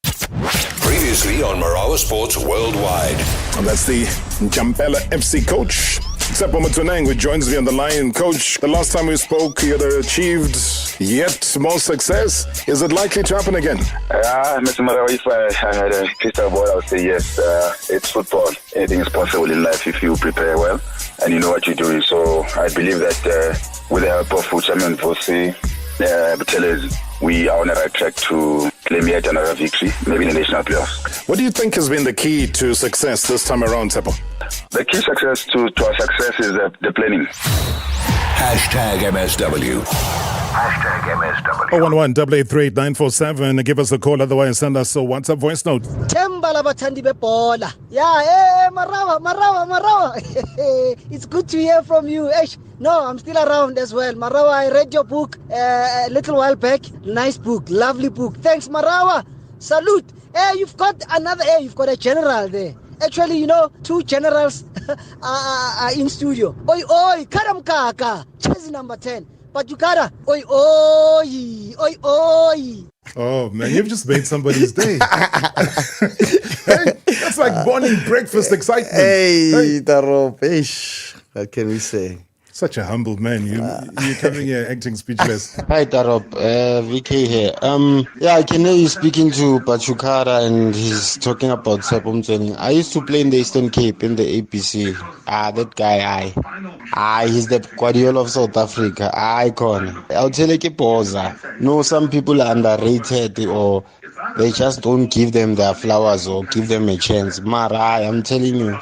Previously on Marawa Sports Worldwide. And that's the Nyakallo FC coach, Tsepo Motsoeneng, who joins me on the line. Coach, the last time we spoke, you had achieved yet more success. Is it likely to happen again? Mr. Marawa, if I had a crystal ball, I would say yes. It's football. Anything is possible in life if you prepare well and you know what you're doing. So I believe that with the help of Chairman Vosi, we are on the right track to claim yet another victory, maybe in the national playoffs. What do you think has been the key to success this time around, Tsepo? The key success to our success is the planning. #MSW. #MSW. 011-888-947. Give us a call, otherwise send us a WhatsApp voice note. Thembala bathandi bebola. Marawa. It's good to hear from you. No, I'm still around as well. Marawa, I read your book a little while back. Nice book, lovely book. Thanks, Marawa. Salute. You've got a general there. Actually, two generals are in studio. Oi, Karam Kaka, chassis number 10. Ba2cada, oi. Oh man, you've just made somebody's day. That's like morning breakfast excitement. Hey, Darop, what can we say? Such a humble man. You're coming here acting speechless. Hi, Darop. VK here. I can hear you speaking to Ba2cada and he's talking about Tsepo Motsoeneng. I used to play in the Eastern Cape in the APC. That guy, he's the Guardiola of South Africa. Icon. I'll tell you, Poza. No, some people are underrated or they just don't give them their flowers or give them a chance. Mara, I'm telling you.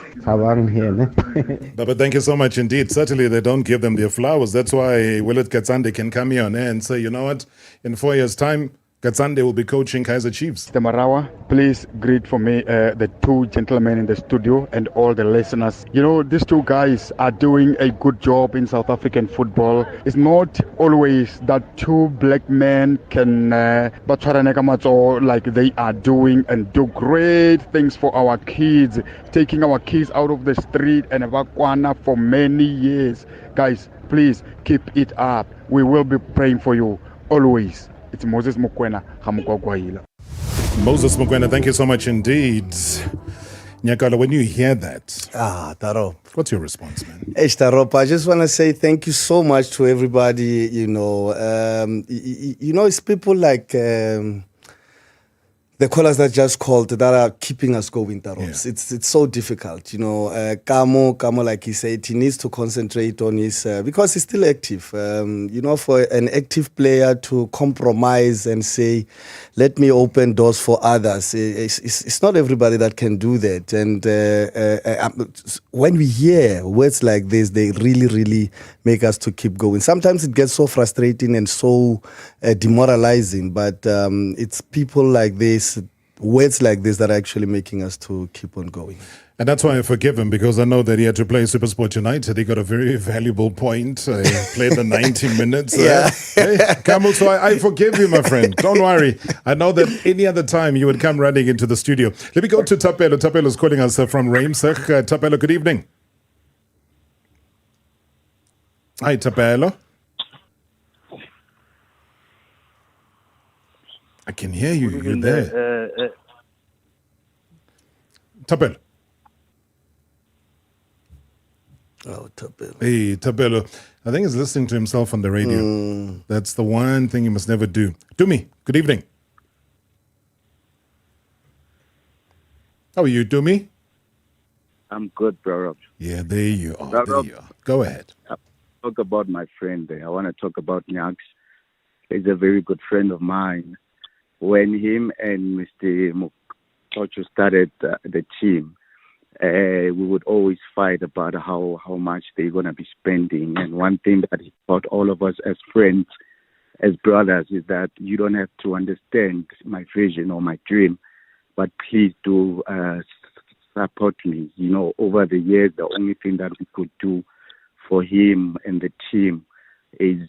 But thank you so much indeed. Certainly they don't give them their flowers. That's why Willard Gatsande can come here on air and say, you know what, in 4 years' time, Gatsande will be coaching Kaizer Chiefs. Mr. Marawa, please greet for me the two gentlemen in the studio and all the listeners. These two guys are doing a good job in South African football. It's not always that two black men can like they are doing and do great things for our kids, taking our kids out of the street and Vakwana for many years. Guys, please keep it up. We will be praying for you always. It's Moses Mokoena, Hamukogwaila. Moses Mokoena, thank you so much indeed. Nyakallo, when you hear that, Darop, what's your response, man? Darop, I just want to say thank you so much to everybody. It's people like the callers that just called that are keeping us going, Taros. It's so difficult, Kamo, like he said, he needs to concentrate on his because he's still active. For an active player to compromise and say, "Let me open doors for others," it's not everybody that can do that. And when we hear words like this, they really, really make us to keep going. Sometimes it gets so frustrating and so demoralizing, but it's people like this, words like this, that are actually making us to keep on going. And that's why I forgive him, because I know that he had to play SuperSport United. He got a very valuable point. He played the 90 minutes. Kamu, so I forgive you, my friend. Don't worry. I know that any other time you would come running into the studio. Let me go to Tapelo. Tapelo is calling us from Ramsek. Tapelo, good evening. Hi, Tapelo. I can hear you. You're there. Tapelo. Oh, Tapelo. Hey, Tapelo. I think he's listening to himself on the radio. That's the one thing you must never do. Dumi, good evening. How are you, Dumi? I'm good, bro. Yeah, there you are. There you are. Go ahead. Talk about my friend there. I want to talk about Nyaks. He's a very good friend of mine. When him and Mr. Mukocho started the team, we would always fight about how much they're going to be spending. And one thing that he taught all of us as friends, as brothers, is that you don't have to understand my vision or my dream, but please do support me. Over the years, the only thing that we could do for him and the team is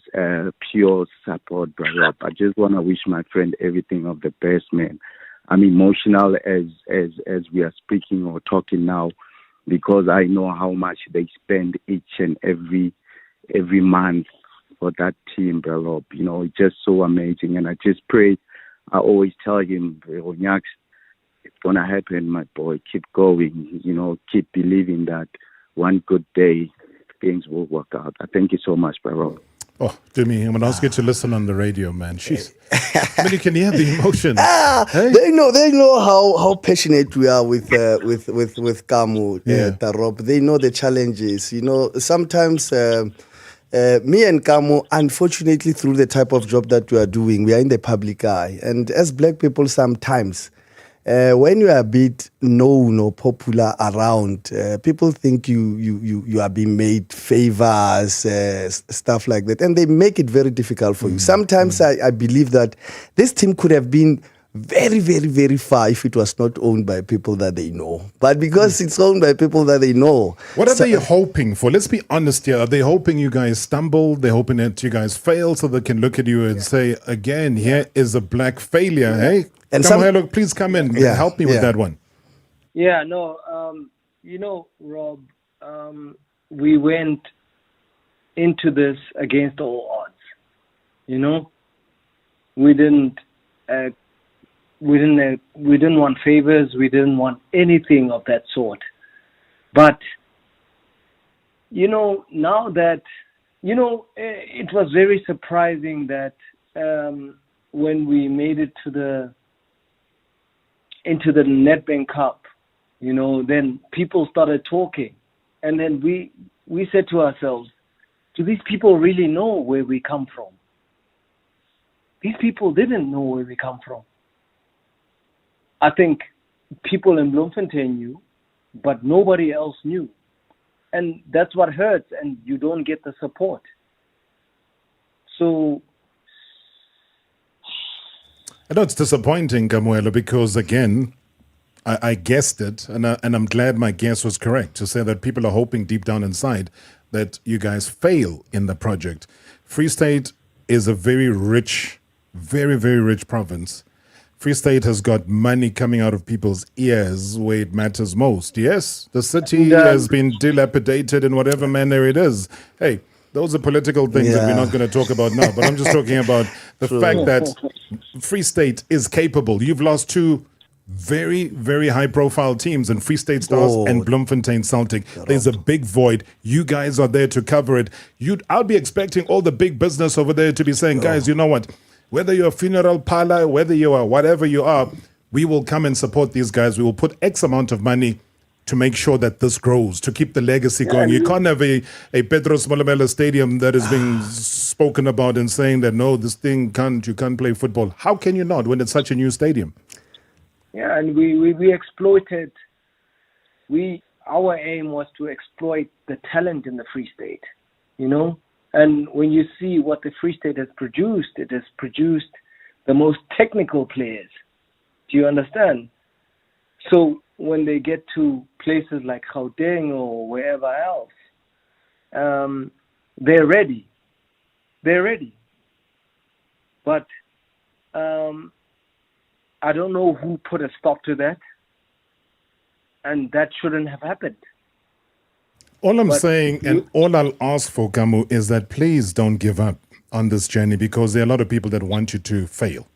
pure support, brother. I just want to wish my friend everything of the best, man. I'm emotional as we are speaking or talking now, because I know how much they spend each and every month for that team, brother. It's just so amazing. And I just pray, I always tell him, Nyaks, it's going to happen, my boy. Keep going, keep believing that one good day things will work out. I thank you so much, brother. Oh, Jimmy, I'm going to ask you to listen on the radio, man. Jeez. I mean, you can hear the emotion. Hey? They know how passionate we are with Kamu, Tarop. They know the challenges. Sometimes me and Kamu, unfortunately, through the type of job that we are doing, we are in the public eye. And as black people, sometimes, when you are a bit known or popular around, people think you are being made favors, stuff like that, and they make it very difficult for you. Sometimes I believe that this team could have been very, very, very far if it was not owned by people that they know. But because it's owned by people that they know. What are they hoping for? Let's be honest here. Are they hoping you guys stumble? They're hoping that you guys fail so they can look at you and say, again, here is a black failure, hey? And look, please come in. Help me with that one. Yeah, no, Rob, we went into this against all odds. We didn't want favors. We didn't want anything of that sort. But now that it was very surprising that when we made it into the Nedbank Cup, then people started talking. And then we said to ourselves, do these people really know where we come from? These people didn't know where we come from. I think people in Bloemfontein knew, but nobody else knew. And that's what hurts, and you don't get the support. So I know it's disappointing, Gamuela, because again, I guessed it, and I'm glad my guess was correct, to say that people are hoping deep down inside that you guys fail in the project. Free State is a very rich, very, very rich province. Free State has got money coming out of people's ears where it matters most. Yes, the city has been dilapidated in whatever manner it is. Hey, those are political things that we're not going to talk about now. But I'm just talking about the fact that Free State is capable. You've lost two very, very high-profile teams in Free State Stars and Bloemfontein Celtic. There's a big void. You guys are there to cover it. I'll be expecting all the big business over there to be saying, guys, you know what? Whether you're a funeral parlor, whether you are whatever you are, we will come and support these guys. We will put X amount of money to make sure that this grows, to keep the legacy going. You can't have a Pedros Molamela stadium that is being spoken about and saying that, no, this thing you can't play football. How can you not when it's such a new stadium? Yeah, and we exploited. Our aim was to exploit the talent in the Free State, And when you see what the Free State has produced, it has produced the most technical players. Do you understand? So when they get to places like Gauteng or wherever else, they're ready. They're ready. But I don't know who put a stop to that. And that shouldn't have happened. All I'm saying, and all I'll ask for, Kamu, is that please don't give up on this journey, because there are a lot of people that want you to fail.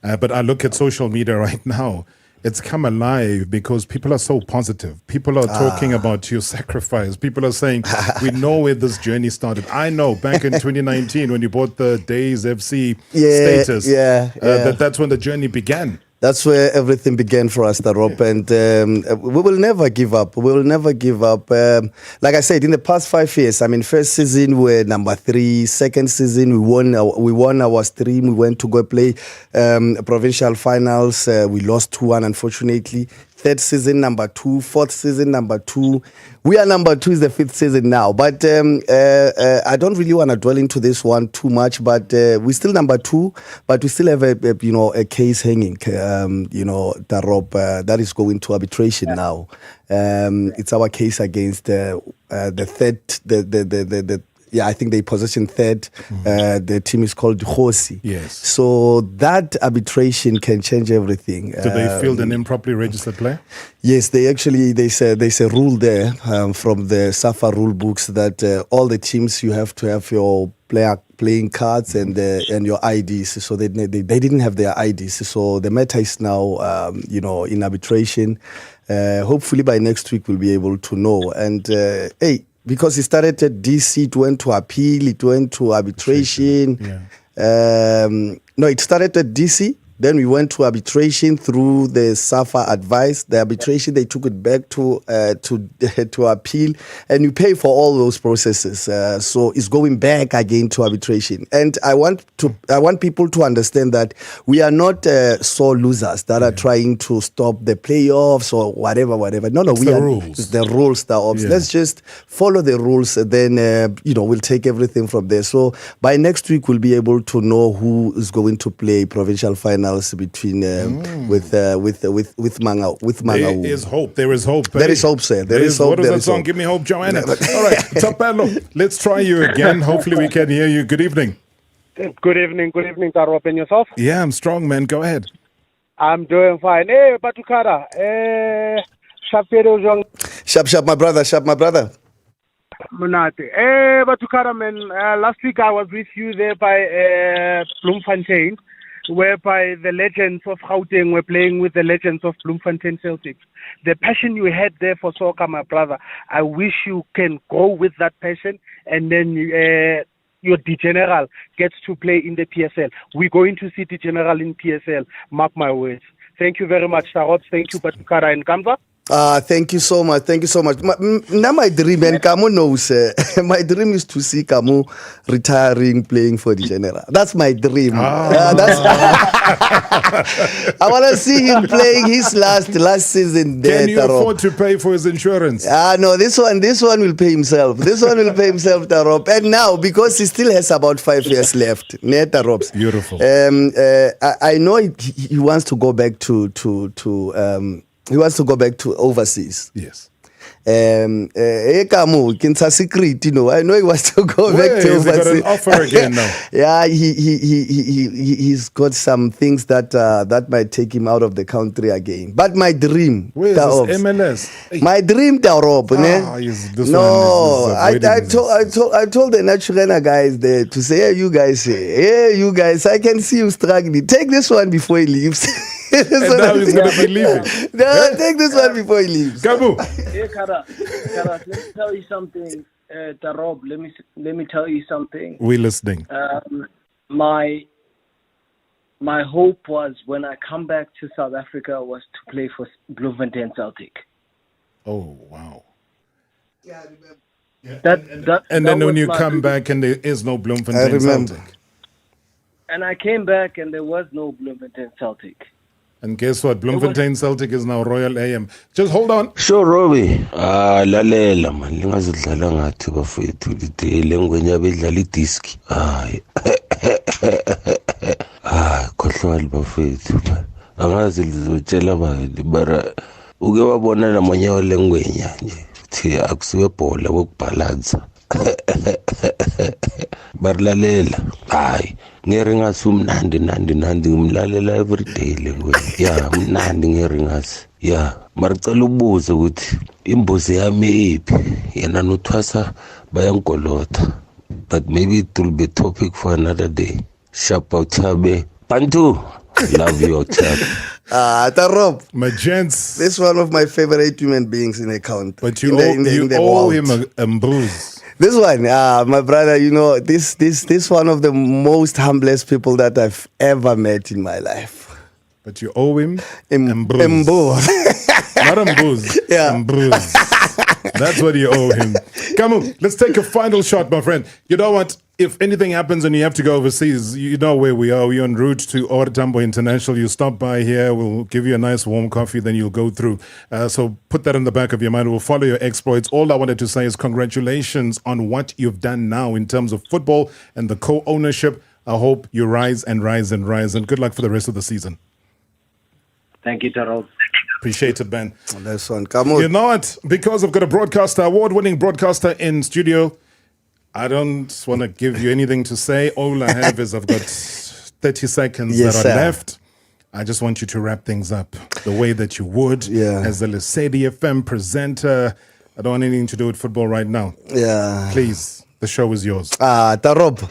But I look at social media right now, it's come alive because people are so positive. People are talking about your sacrifice. People are saying, we know where this journey started. I know back in 2019 when you bought the Days FC status, that's when the journey began. That's where everything began for us, Tarop, and we will never give up. We will never give up. Like I said, in the past 5 years, first season we were number 3. Second season we won our stream. We went to go play provincial finals. We lost 2-1, unfortunately. Third season, number 2. Fourth season, number 2. We are number 2 is the 5th season now. But I don't really want to dwell into this one too much. But we're still number 2. But we still have a case hanging. Tarop, that is going to arbitration now. It's our case against the third. I think they position third. The team is called Hosi. Yes. So that arbitration can change everything. Do they field an improperly registered player? Yes, there's a rule there from the SAFA rule books that all the teams, you have to have your playing cards and your IDs. So they didn't have their IDs. So the matter is now in arbitration. Hopefully by next week we'll be able to know. And because it started at DC, it went to appeal, it went to arbitration. It started at DC. Then we went to arbitration through the SAFA advice. The arbitration, they took it back to appeal, and you pay for all those processes. So it's going back again to arbitration. And I want people to understand that we are not sore losers that are trying to stop the playoffs or whatever. No, it's the rules. It's the rules. Let's just follow the rules, and then we'll take everything from there. So by next week, we'll be able to know who is going to play provincial final between with Manga. There is hope. There is hope. There is hope, sir. There is hope. What is that song? Give me hope, Joanna. All right, Tapelo, let's try you again. Hopefully we can hear you. Good evening. Good evening, Tarop, and yourself? Yeah, I'm strong, man. Go ahead. I'm doing fine. Hey, Ba2cada. Sharp, my brother. Munate. Hey, Ba2cada, man. Last week I was with you there by Bloemfontein, whereby the legends of Gauteng were playing with the legends of Bloemfontein Celtics. The passion you had there for soccer, my brother, I wish you can go with that passion, and then your D General gets to play in the PSL. We're going to see D General in PSL, mark my words. Thank you very much, Tarot. Thank you, Ba2cada and Kamza. Thank you so much. Now my dream, and Kamu knows, my dream is to see Kamu retiring, playing for the General. That's my dream. I want to see him playing his last season there. Can you afford to pay for his insurance? No, this one will pay himself. Tarop. And now, because he still has about 5 years left, Tarop's. Beautiful. I know he wants to go back to he wants to go back to overseas. Yes. It's a secret, I know he wants to go back to overseas. He got an offer again now. Yeah, he's got some things that might take him out of the country again. But my dream, where is this MLS? My dream, Tarob. I told the Naturena guys there to say, hey, you guys, I can see you struggling. Take this one before he leaves. And now he's going to be leaving. No, take this one before he leaves. Gabu. Hey, Kara, let me tell you something. Tarob, let me tell you something. We're listening. my hope was when I come back to South Africa was to play for Bloemfontein Celtic. Oh, wow. Yeah, I remember. And then when you come back and there is no Bloemfontein Celtic. And I came back and there was no Bloemfontein Celtic. And guess what? Bloemfontein Celtic is now Royal AM. Just hold on. Sure, Robbie. Lalela man, lingazidlala ngathi bafethu lidele ngwenya bedlala idiski. Khohlwa bafethu. Angazi lizotshela bani bara uke wabona namanyawo lengwenya nje. Thi akusiwe bhola kokubhalansa. Barlalela. Ngeringathi umnandi ngimlalela every day lengwenya. Yeah, mnandi ngeringathi. Yeah, maricela ubuze ukuthi imbuzi yami iphi yena nothwasa bayangolotha. But maybe it will be a topic for another day. Sharp out Chabe. Bantu. Love you, Chab. Rob. My gents. This is one of my favorite human beings in the count. But you owe him a bruise. This one, my brother, you know, this one of the most humblest people that I've ever met in my life. But you owe him bruise. Not a bruise. Yeah. Bruise. That's what you owe him. Come on, let's take a final shot, my friend. You know what? If anything happens and you have to go overseas, you know where we are. We're en route to Tambo International. You stop by here. We'll give you a nice warm coffee. Then you'll go through. So put that in the back of your mind. We'll follow your exploits. All I wanted to say is congratulations on what you've done now in terms of football and the co-ownership. I hope you rise and rise and rise. And good luck for the rest of the season. Thank you, Taro. Appreciate it, Ben. Nice one. Come on. You know what? Because I've got a broadcaster, award-winning broadcaster in studio, I don't want to give you anything to say. All I have is I've got 30 seconds that are left. I just want you to wrap things up the way that you would as a Lesedi FM presenter. I don't want anything to do with football right now. Yeah. Please, the show is yours. Tarob.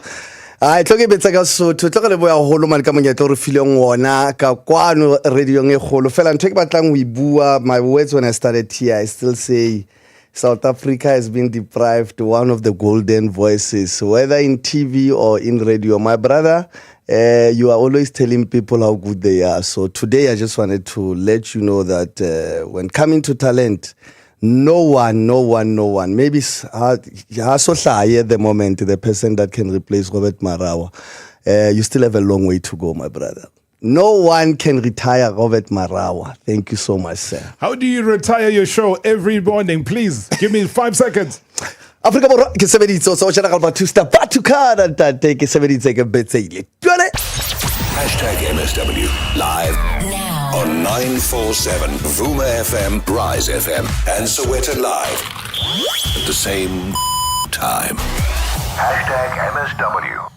I talk a bit like so to talk about Holoman coming at or feeling one, Kakwano radio holo fell and take about time we bua. My words when I started here, I still say South Africa has been deprived one of the golden voices, whether in TV or in radio. My brother, you are always telling people how good they are. So today I just wanted to let you know that when coming to talent, no one. Maybe Hasosha at the moment, the person that can replace Robert Marawa. You still have a long way to go, my brother. No one can retire Robert Marawa. Thank you so much, sir. How do you retire your show every morning? Please give me 5 seconds. Africa ke sebeditse so Nyakallo Ba2cada Leine ke sebeditse ke betsile. #MSW live now on 947 Vuma FM, Rise FM, and Sowetan Live at the same time. #MSW.